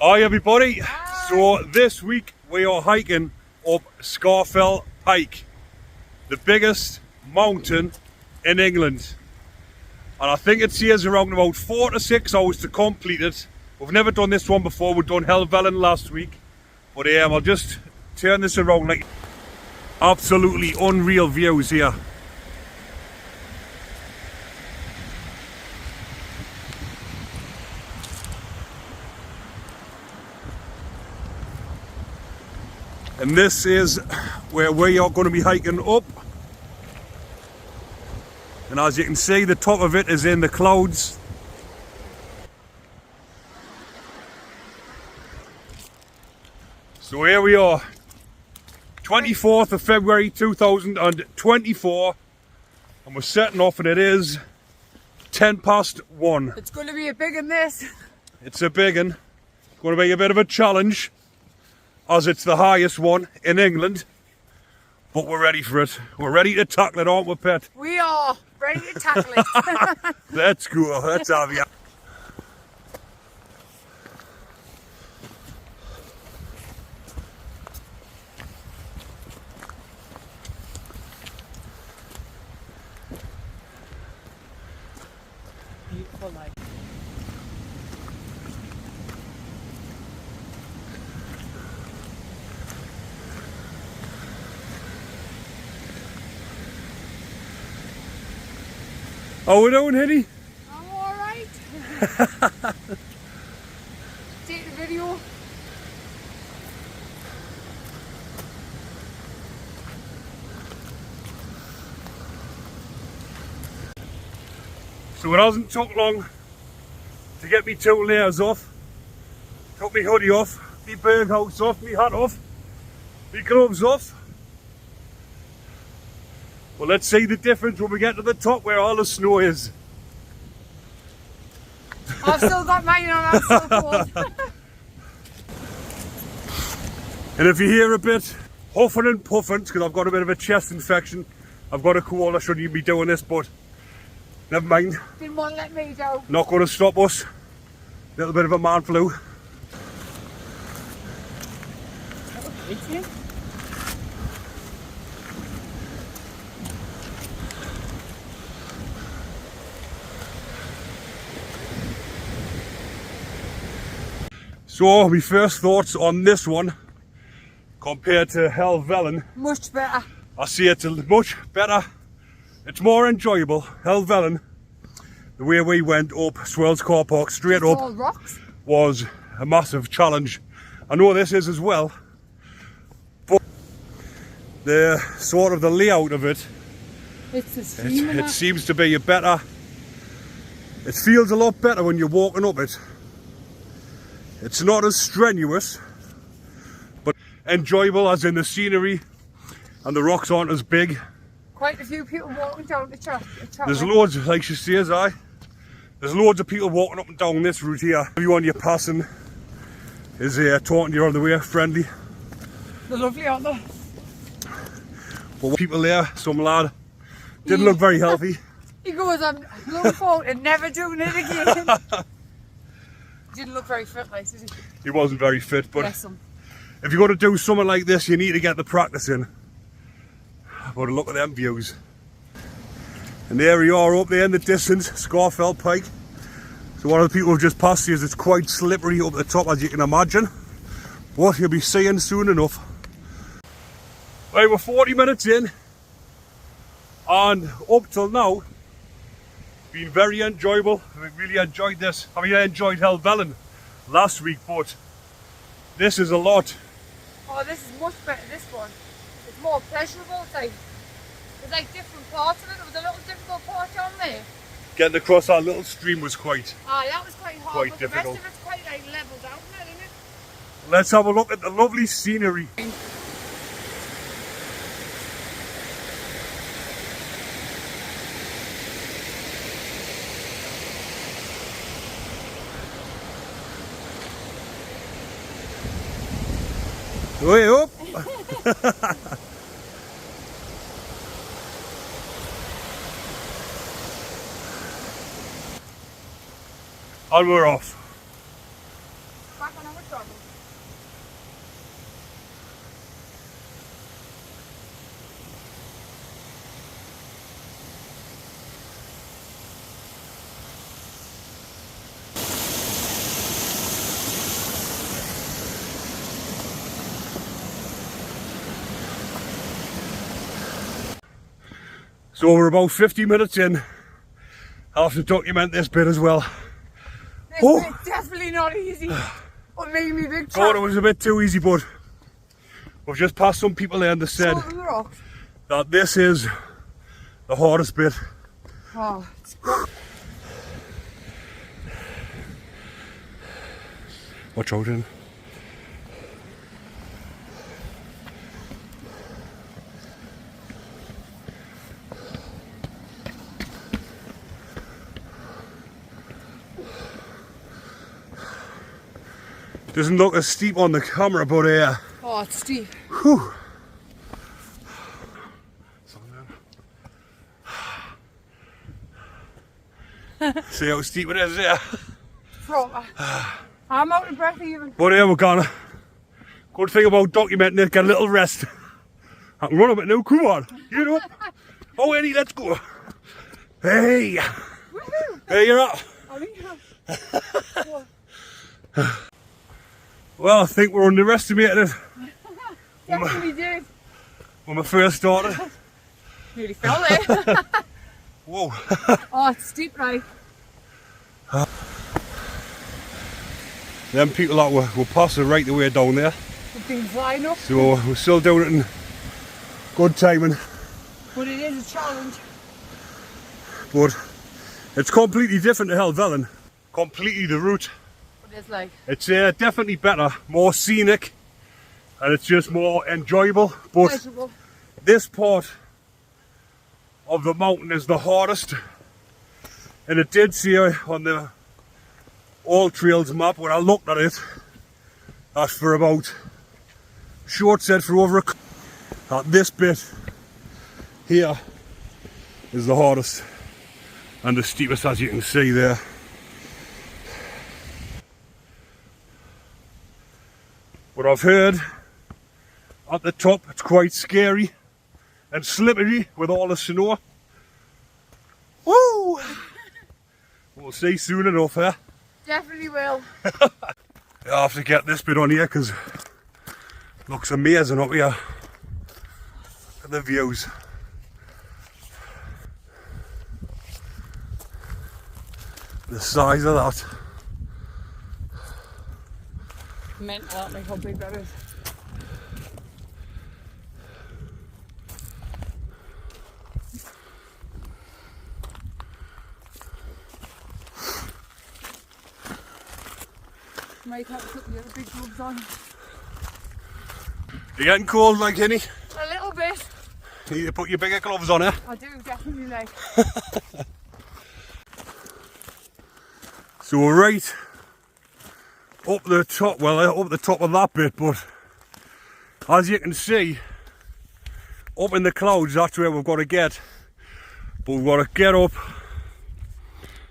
Hi everybody. Hi. So this week we are hiking up Scafell Pike, the biggest mountain in England. And I think it says around about 4 to 6 hours to complete it. We've never done this one before. We've done Helvellyn last week. But I'll just turn this around. Like, absolutely unreal views here. And this is where we are going to be hiking up. And as you can see, the top of it is in the clouds. So here we are, 24th of February 2024, and we're setting off, and it is 10 past 1. It's going to be a big one, this. It's a big one. It's going to be a bit of a challenge, as it's the highest one in England. But we're ready for it. We're ready to tackle it, aren't we, Pet? We are ready to tackle it. Let's go. Let's have you. Beautiful night. How we doing, Hitty? I'm alright. Take the video. So it hasn't took long to get me 2 layers off. Took me hoodie off, me birdhouse off, me hat off, me gloves off. Well, let's see the difference when we get to the top where all the snow is. I've still got mine on, I'm so cold. And if you hear a bit huffing and puffing, because I've got a bit of a chest infection, I've got a cold, I shouldn't even be doing this, but never mind. Didn't want to let me down. Not going to stop us. Little bit of a man flu. Okay. So, my first thoughts on this one, compared to Helvellyn, Much better. I see it's much better. It's more enjoyable. Helvellyn, the way we went up Swells Car Park straight It's up, all rocks. was a massive challenge. I know this is as well, but the sort of the layout of it, It's a stream. it seems to be a better. It feels a lot better when you're walking up it. It's not as strenuous, but enjoyable, as in the scenery, and the rocks aren't as big. Quite a few people walking down the track. There's loads, like she says, there's loads of people walking up and down this route here. Everyone you're passing is talking to you on the way, friendly. They're lovely, aren't they? But people there, some lad, didn't look very healthy. He goes, I'm looking forward to never doing it again. Didn't look very fit, like, did he? He wasn't very fit, but Bless him. if you're going to do something like this, you need to get the practice in. But look at them views. And there we are up there in the distance, Scafell Pike. So one of the people who've just passed here is it's quite slippery up the top, as you can imagine. But you'll be seeing soon enough. Right, we're 40 minutes in. And up till now, been very enjoyable. I really enjoyed this. I mean, I enjoyed Helvellyn last week, but this is a lot. Oh, this is much better, this one. It's more pleasurable, it's like, there's like different parts of it. There was a little difficult part on there. Getting across our little stream was quite That was quite hard, but difficult. the rest of it's quite like levelled out there, isn't it? Let's have a look at the lovely scenery. Way up. And we're off. Back back on our travel. So we're about 50 minutes in. I'll have to document this bit as well. This bit's definitely not easy. What made me big Thought it was a bit too easy, but we've just passed some people there and they said that this is the hardest bit. Oh, it's good. Watch out, then. Doesn't look as steep on the camera, but oh, it's steep. Whew. See how steep it is there. Proper. I'm out of breath even. But here we're gonna. Good thing about documenting it, get a little rest. I can run a bit now, come on. Get up. Oh, Eddie, let's go. Hey. Woohoo! Hey, you're up. Well, I think we're underestimated it. Definitely did. When we first started. Nearly fell there. Whoa. Oh, it's steep now. Them people that were passing right the way down there. We've been flying up. So we're still doing it in good timing. But it is a challenge. But it's completely different to Helvellyn. Completely the route. What is like? It's definitely better, more scenic, and it's just more enjoyable. But Pleasurable. this part of the mountain is the hardest. And it did say on the All Trails map when I looked at it, that for about, short said for over that this bit here is the hardest and the steepest, as you can see there. But I've heard at the top it's quite scary and slippery with all the snow. Woo! We'll see soon enough, eh? Definitely will. I have to get this bit on here because it looks amazing up here. Look at the views. The size of that. Mental that, like how big that is. Might have to put the other big gloves on. You getting cold like Henny? A little bit. You need to put your bigger gloves on, eh? I do, definitely like. So we're right up the top, well up the top of that bit, but as you can see, up in the clouds, that's where we've got to get. But we've got to get up,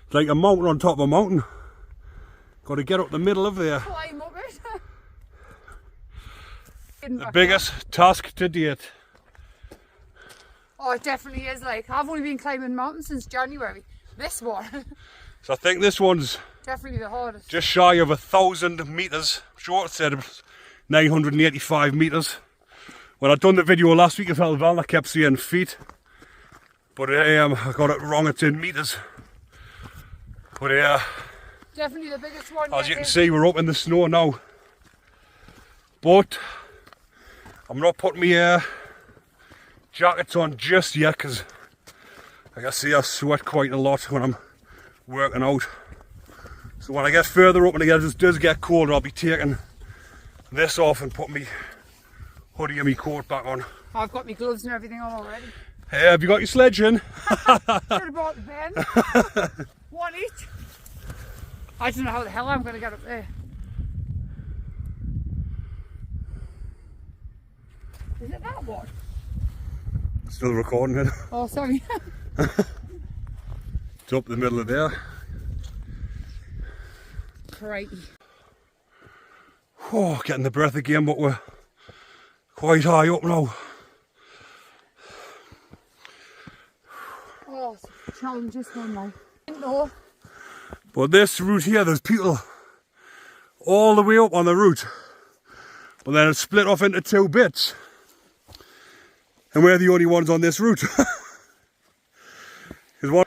it's like a mountain on top of a mountain. Got to get up the middle of there. Climb up it. The biggest task to date. Oh, it definitely is. Like, I've only been climbing mountains since January. This one. So I think this one's Definitely the hardest. just shy of 1,000 metres. Short said it was 985 metres. When I done the video last week of Helvellyn, I kept saying feet. But I got it wrong, it's in metres. But yeah, Definitely the biggest one. as you can see, we're up in the snow now. But I'm not putting my jackets on just yet because like I see I sweat quite a lot when I'm working out. So when I get further up and it does get colder, I'll be taking this off and putting my hoodie and my coat back on. I've got my gloves and everything on already. Hey, have you got your sledge in? Should have brought the pen. One each. I don't know how the hell I'm going to get up there. Is it that one? Still recording it. Oh, sorry. It's up the middle of there. Crikey. Oh, getting the breath again, but we're quite high up now. Oh, it's a challenge this one, like. No. But this route here, there's people all the way up on the route. But then it's split off into 2 bits. And we're the only ones on this route. Because one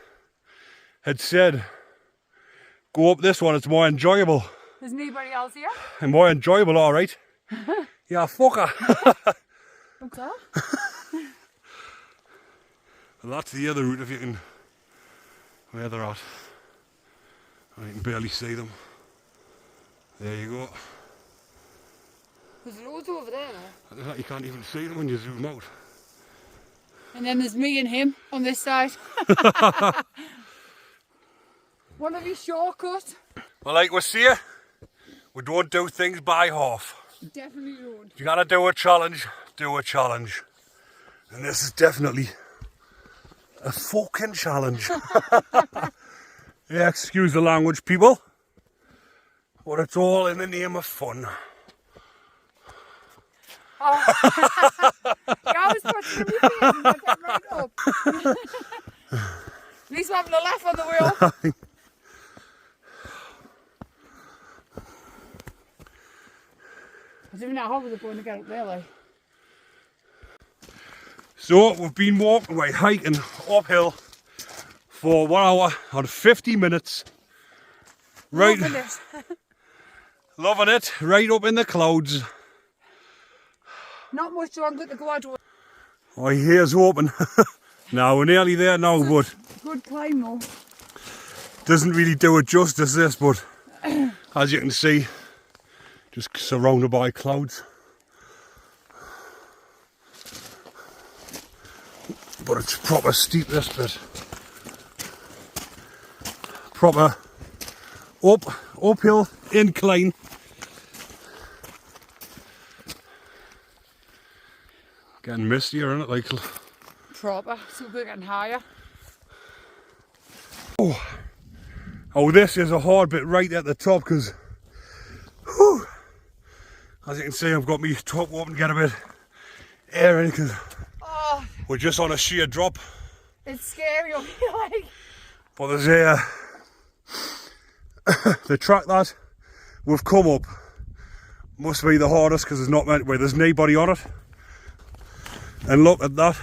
had said, go up this one, it's more enjoyable. There's anybody else here? And more enjoyable, alright. Yeah, fucker. What's that? And that's the other route if you can, where they're at. I can barely see them. There you go. There's loads over there now. You can't even see them when you zoom out. And then there's me and him on this side. One of these shortcuts. Well, like we say, we don't do things by half. Definitely don't. If you gotta do a challenge, do a challenge. And this is definitely a fucking challenge. Yeah, excuse the language, people. But it's all in the name of fun. Oh. You always put it in your face and get that right up. At least we're having a laugh on the way up. I don't know how we're going to get up there, like. So we've been walking, hiking uphill for 1 hour and 50 minutes. Right, Loving it. loving it, right up in the clouds. Not much longer to go out. Oh, here's hoping. Now we're nearly there now, but Good climb though. doesn't really do it justice, this, but as you can see, just surrounded by clouds. But it's proper steep, this bit. Proper uphill incline. Getting mistier, isn't it? Like, Proper, so we're getting higher. oh, this is a hard bit right at the top because, as you can see, I've got my top open to get a bit air in because we're just on a sheer drop. It's scary up here, like. But there's a the track that we've come up must be the hardest because there's not where there's nobody on it. And look at that.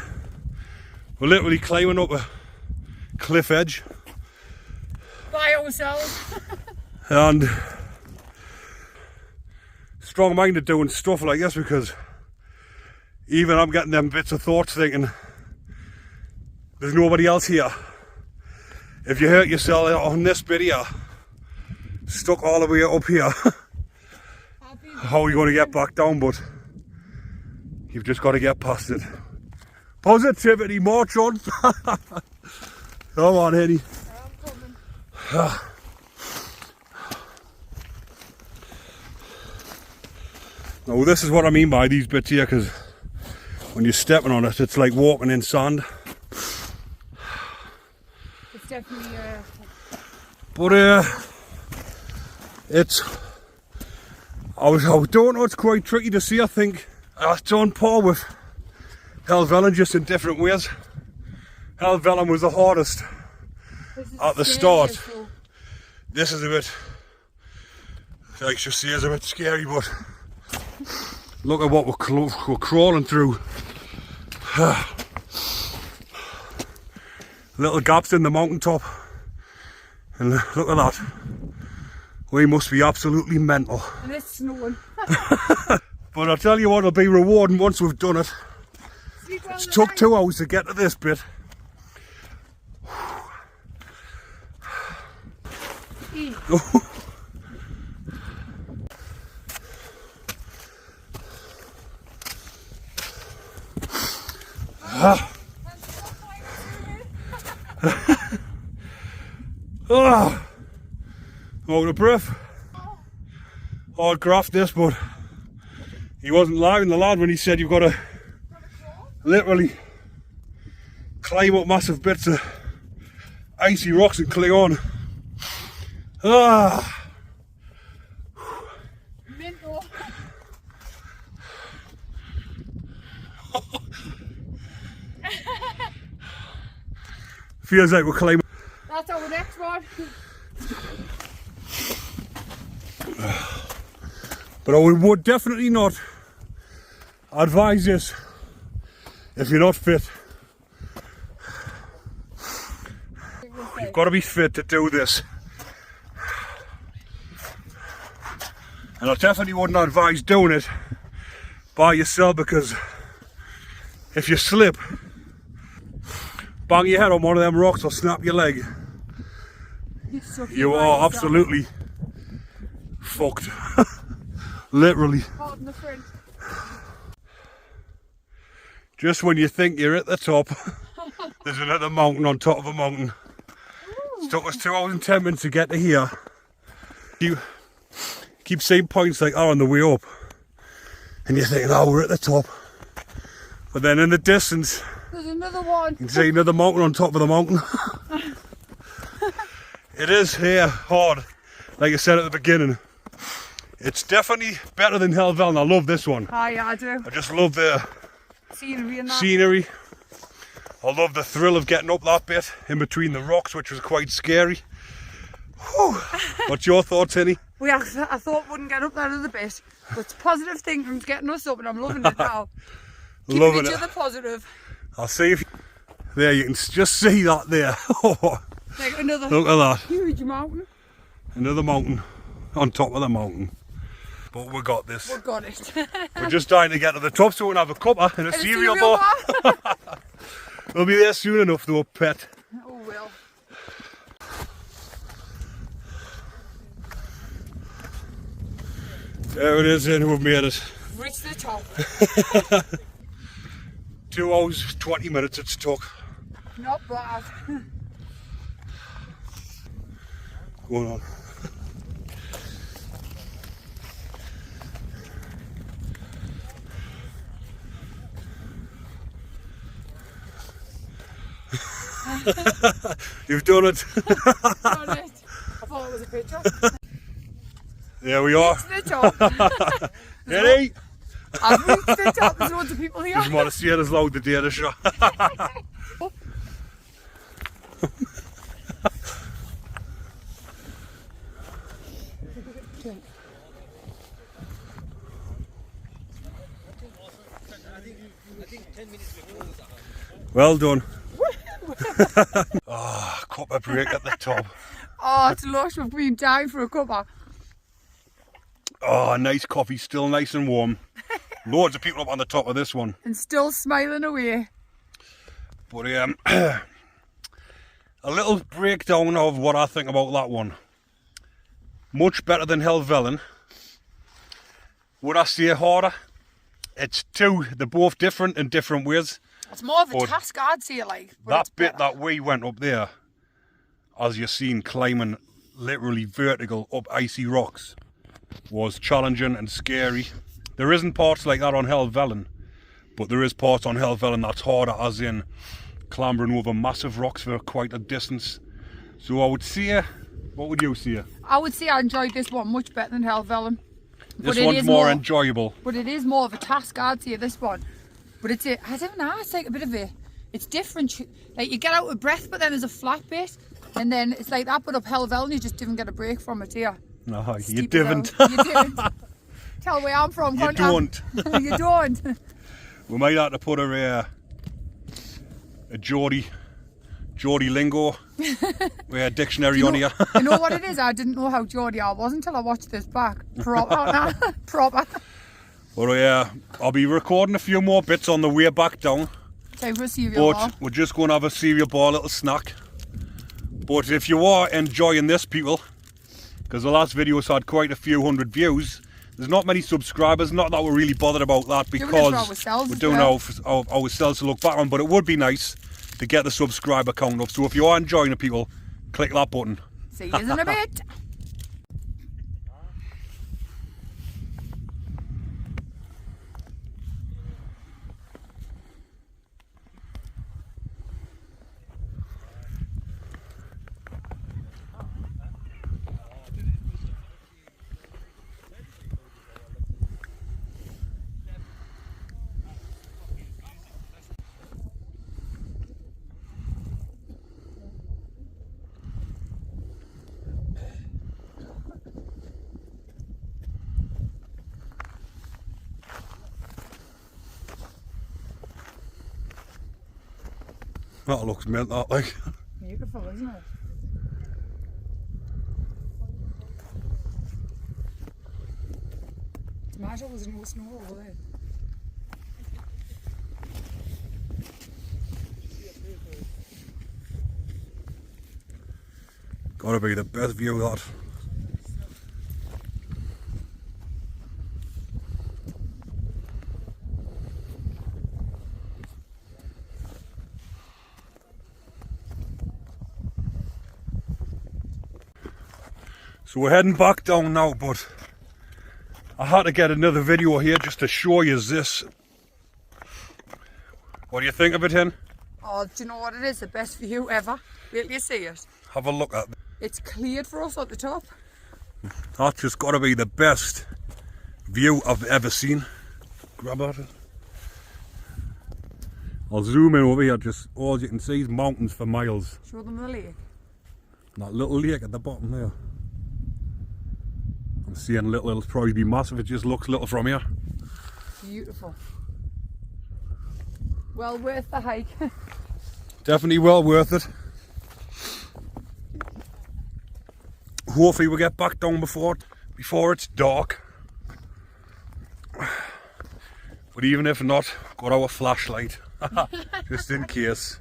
We're literally climbing up a cliff edge. By ourselves. And strong-minded doing stuff like this because even I'm getting them bits of thoughts thinking there's nobody else here. If you hurt yourself on this bit here, stuck all the way up here, how are you going to get back down? But you've just got to get past it. Positivity, march on. Come on, Eddie. I'm coming. Now this is what I mean by these bits here, because when you're stepping on it, it's like walking in sand. It's definitely But it's I don't know, it's quite tricky to see. I think it's on par with Helvellyn, just in different ways. Helvellyn was the hardest at the start. So. This is a bit, like you see, is a bit scary, but look at what we're crawling through. Little gaps in the mountaintop, and look at that. We must be absolutely mental. And it's snowing. But I'll tell you what, it'll be rewarding once we've done it. It's took 2 hours to get to this bit. Out of breath. Hard graft this, but he wasn't lying, the lad, when he said you've got to literally climb up massive bits of icy rocks and cling on. Mental. feels like we're climbing. That's our next one. But I would definitely not advise this if you're not fit. You've got to be fit to do this. And I definitely wouldn't advise doing it by yourself, because if you slip, bang your head on one of them rocks or snap your leg, you are absolutely fucked. Literally. Pardon the French. Just when you think you're at the top, there's another mountain on top of a mountain. It took us 2 hours and 10 minutes to get to here. You keep seeing points like that on the way up, and you're thinking, oh, we're at the top. But then in the distance, there's another one. You can see another mountain on top of the mountain. It is here hard, like I said at the beginning. It's definitely better than Helvellyn. I love this one. Oh yeah, I do. I just love the Scenery and that. scenery. I love the thrill of getting up that bit in between the rocks, which was quite scary. Whew. What's your thoughts, Henny? I thought we wouldn't get up that other bit, but it's positive thinking's getting us up, and I'm loving it now. Loving Keep each it. other positive. I'll see if there you can just see that there. Like another Look at that. huge mountain. Another mountain on top of the mountain. But we got this. We got it. We're just dying to get to the top so we can have a cuppa and a cereal bar. We'll be there soon enough though, pet. Oh well. There it is, and we've made it. Reach the top. 2 hours, 20 minutes it's took. Not bad. Going on. You've done it. Done it. I thought it was a picture. There we are. Reach the top. Ready? I've reached the top. There's loads of people here. Just want to see it as loud the data shot. Well done. Oh, cuppa break at the top. Oh, it's lush. We've been dying for a cuppa. Oh, nice coffee, still nice and warm. Loads of people up on the top of this one. And still smiling away. But a little breakdown of what I think about that one. Much better than Helvellyn. Would I say harder? It's two. They're both different in different ways. It's more of a task, I'd say, like. That bit that we went up there, as you've seen, climbing literally vertical up icy rocks, was challenging and scary. There isn't parts like that on Helvellyn, but there is parts on Helvellyn that's harder, as in clambering over massive rocks for quite a distance. So I would say, what would you say? I would say I enjoyed this one much better than Helvellyn. This one's more enjoyable. But it is more of a task, I'd say, this one. But it's a, I don't know, it's like a bit of a, it's different. Like you get out of breath, but then there's a flat bit. And then it's like that, but up Helvellyn, you just didn't get a break from it here. No, you Steep didn't. You didn't. Tell where I'm from, You don't. You don't. We might have to put a Geordie lingo with a dictionary on here. You know what it is? I didn't know how Geordie I was until I watched this back. Proper. Proper. But yeah, I'll be recording a few more bits on the way back down. Time for a cereal bar. But we're just going to have a cereal bar, a little snack. But if you are enjoying this, people, because the last video's had quite a few hundred views, there's not many subscribers. Not that we're really bothered about that, because we're doing ourselves to look back on. But it would be nice to get the subscriber count up. So if you are enjoying it, people, click that button. See you in a bit. That looks mint, that like. Beautiful, isn't it? Imagine there's no snow over there. Gotta be the best view, that. So we're heading back down now, but I had to get another video here just to show you this. What do you think of it, Hen? Oh, do you know what it is? The best view ever. Wait till you see it. Have a look at it. It's cleared for us at the top. That's just got to be the best view I've ever seen. Grab at it. I'll zoom in over here, just all you can see is mountains for miles. Show them the lake. That little lake at the bottom there. I'm seeing little, it'll probably be massive, it just looks little from here. Beautiful. Well worth the hike. Definitely well worth it. Hopefully we'll get back down before it's dark. But even if not, got our flashlight. Just in case.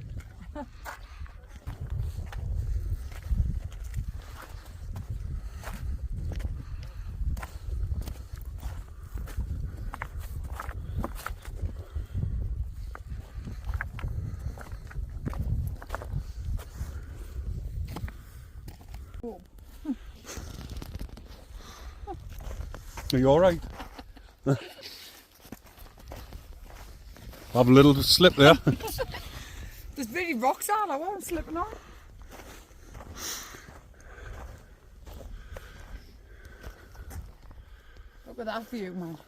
Oh. Are you alright? Have a little slip there. There's really rocks on, I won't slipping on. Look at that view, man.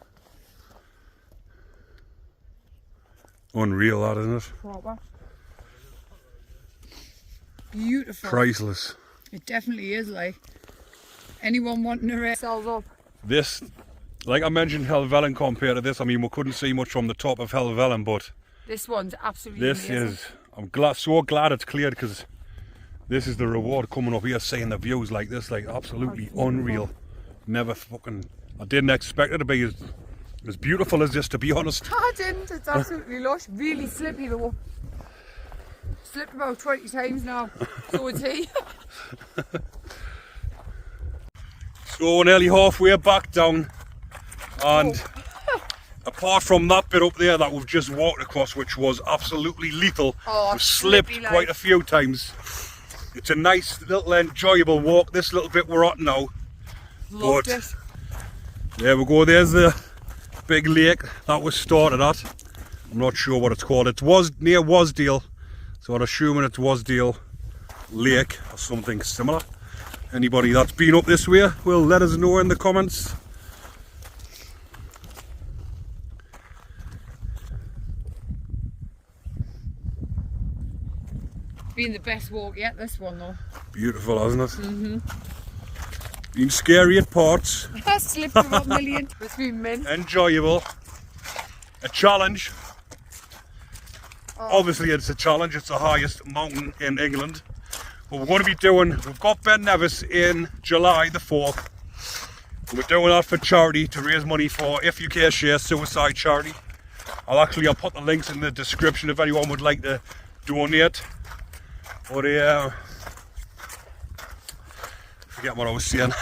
Unreal, that, isn't it? Proper. Beautiful. Priceless. It definitely is, like. Anyone wanting to race themselves up? This, like I mentioned, Helvellyn compared to this, I mean, we couldn't see much from the top of Helvellyn, but This one's absolutely this amazing. is, I'm glad, so glad it's cleared, because this is the reward coming up here, seeing the views like this, like absolutely unreal. Never fucking, I didn't expect it to be as beautiful as this, to be honest. I didn't, it's absolutely lush. Really slippy though. Slipped about 20 times now, so it's he. So we're nearly halfway back down, and apart from that bit up there that we've just walked across, which was absolutely lethal, we've slipped slippy quite a few times. It's a nice little enjoyable walk, this little bit we're at now. Loved But it. there we go, there's the big lake that was started at. I'm not sure what it's called. It was near Wasdale, so I'm assuming it's Wasdale Lake or something similar. Anybody that's been up this way will let us know in the comments. Been the best walk yet, this one though. Beautiful, hasn't it? Been scary at parts. I slipped about a million. It's been mint. Enjoyable. A challenge. Oh. Obviously it's a challenge, it's the highest mountain in England. But we're going to be doing, we've got Ben Nevis in July the 4th. We're doing that for charity, to raise money for If You Care Share suicide charity. I'll put the links in the description if anyone would like to donate. But forget what I was saying.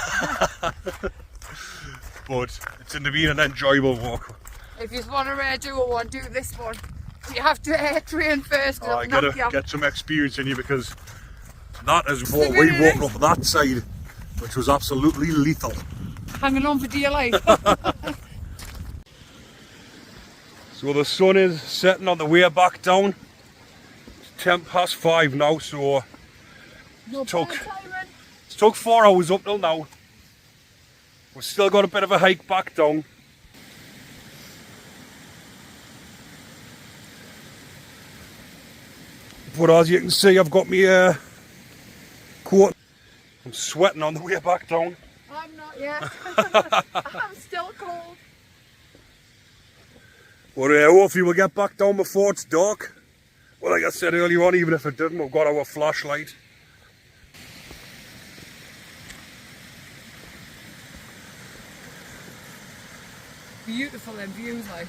But it's going to be an enjoyable walk. If you want to do one, do this one. You have to train first. I gotta get some experience in you, because that is what we walked up that side, which was absolutely lethal. Hanging on for dear life. So the sun is setting on the way back down. It's 5:10 now, so No took- timing. it took 4 hours up till now. We've still got a bit of a hike back down. But as you can see, I've got my coat. I'm sweating on the way back down. I'm not yet. I'm still cold. But hopefully we'll get back down before it's dark. Well, like I said earlier on, even if it didn't, we've got our flashlight. Beautiful them views, like.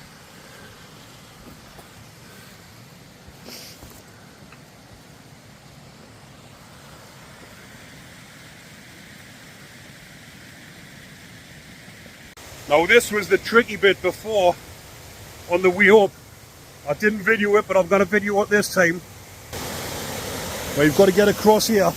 Now this was the tricky bit before on the way up. I didn't video it, but I'm going to video it this time. Well, you've got to get across here.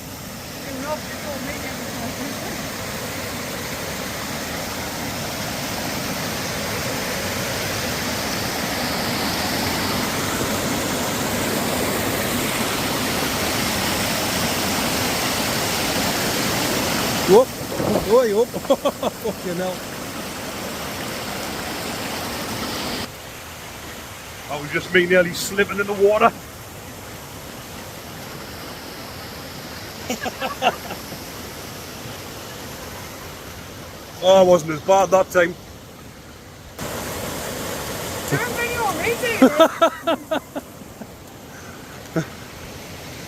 Whoop! Oh, up! Fucking hell. That was just me nearly slipping in the water. Oh, it wasn't as bad that time. Don't video on me, do you?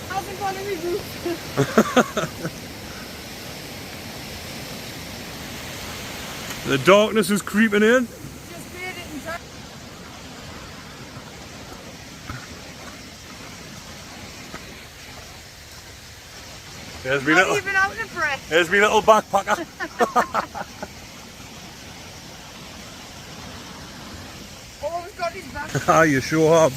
Hasn't got any boots. The darkness is creeping in. Just made it in time. There's me Not little, even out of breath. there's me little backpacker. Always got his back. Ah, you sure have.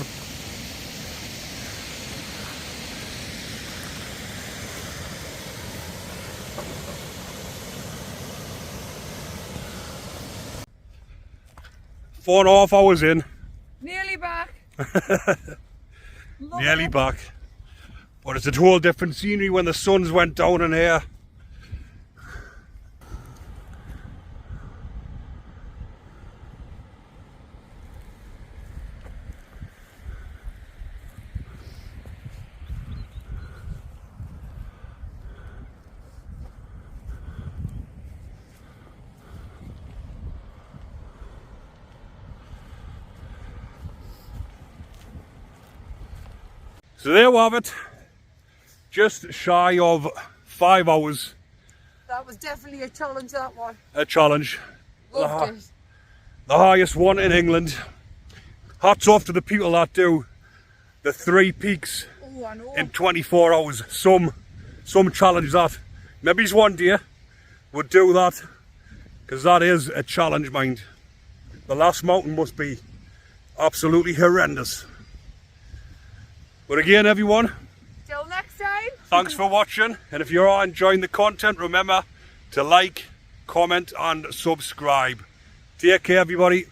Four and a half hours in. Nearly back. Nearly back. But it's a whole different scenery when the suns went down in here. So there we have it. Just shy of 5 hours. That was definitely a challenge, that one. A challenge. Loved it. The highest one in England. Hats off to the people that do the 3 peaks Oh, I know. in 24 hours. Some challenge that. Maybe one day would do that, because that is a challenge, mind. The last mountain must be absolutely horrendous. But again, everyone, Till next time. thanks for watching, and if you are enjoying the content, remember to like, comment and subscribe. Take care, everybody.